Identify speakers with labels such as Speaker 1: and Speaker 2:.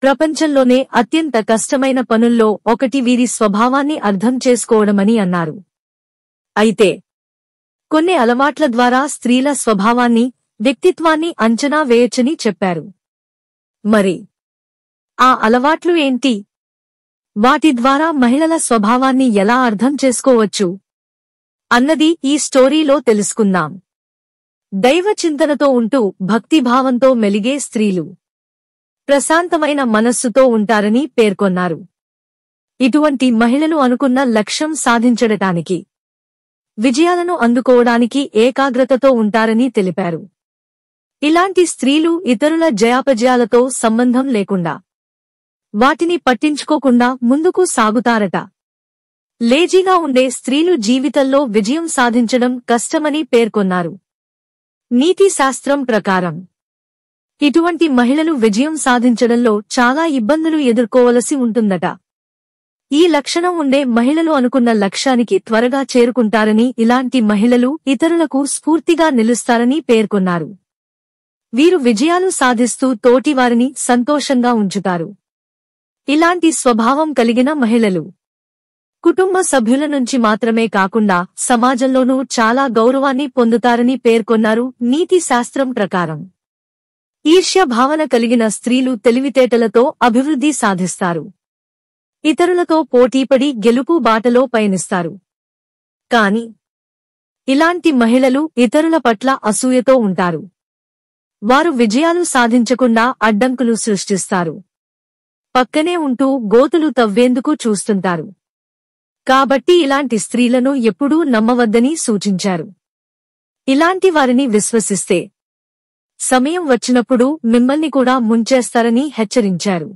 Speaker 1: ప్రపంచంలోనే అత్యంత కష్టమైన పనుల్లో ఒకటి వీరి స్వభావాన్ని అర్థం చేసుకోవడమని అన్నారు. అయితే కొన్ని అలవాట్ల ద్వారా స్త్రీల స్వభావాన్ని, వ్యక్తిత్వాన్ని అంచనా వేయొచ్చని చెప్పారు. మరి ఆ అలవాట్లు ఏంటి? వాటి ద్వారా మహిళల స్వభావాన్ని ఎలా అర్థం చేసుకోవచ్చు అన్నది ఈ స్టోరీలో తెలుసుకుందాం. దైవ చింతనతో ఉంటూ భక్తిభావంతో మెలిగే స్త్రీలు ప్రశాంతమైన మనస్సుతో ఉంటారని పేర్కొన్నారు. ఇటువంటి మహిళలు అనుకున్న లక్ష్యం సాధించడానికి, విజయాలను అందుకోవడానికి ఏకాగ్రతతో ఉంటారని తెలిపారు. ఇలాంటి స్త్రీలు ఇతరుల జయాపజయాలతో సంబంధం లేకుండా వాటిని పట్టించుకోకుండా ముందుకు సాగుతారట. లేజీగా ఉండే స్త్రీలు జీవితంలో విజయం సాధించడం కష్టమని పేర్కొన్నారు. నీతి శాస్త్రం ప్రకారం ఇటువంటి మహిళలు విజయం సాధించడంలో చాలా ఇబ్బందులు ఎదుర్కోవలసి ఉంటుందట. ఈ లక్షణం ఉండే మహిళలు అనుకున్న లక్ష్యానికి త్వరగా చేరుకుంటారని, ఇలాంటి మహిళలు ఇతరులకు స్ఫూర్తిగా నిలుస్తారని పేర్కొన్నారు. వీరు విజయాలు సాధిస్తూ తోటివారిని సంతోషంగా ఉంచుతారు. ఇలాంటి స్వభావం కలిగిన మహిళలు కుటుంబ సభ్యుల నుంచి మాత్రమే కాకుండా సమాజంలోనూ చాలా గౌరవాన్ని పొందుతారని పేర్కొన్నారు. నీతి శాస్త్రం ప్రకారం ఈర్ష్య భావన కలిగిన స్త్రీలు తెలివితేటలతో అభివృద్ధి సాధిస్తారు. ఇతరులతో పోటీపడి గెలుపు బాటలో పయనిస్తారు. కాని ఇలాంటి మహిళలు ఇతరుల పట్ల అసూయతో ఉంటారు. వారు విజయాలు సాధించకుండా అడ్డంకులు సృష్టిస్తారు. పక్కనే ఉంటూ గోతులు తవ్వేందుకు చూస్తుంటారు. కాబట్టి ఇలాంటి స్త్రీలను ఎప్పుడూ నమ్మవద్దని సూచించారు. ఇలాంటి వారిని విశ్వసిస్తే సమయం వచ్చినప్పుడు మిమ్మల్ని కూడా ముంచేస్తారని హెచ్చరించారు.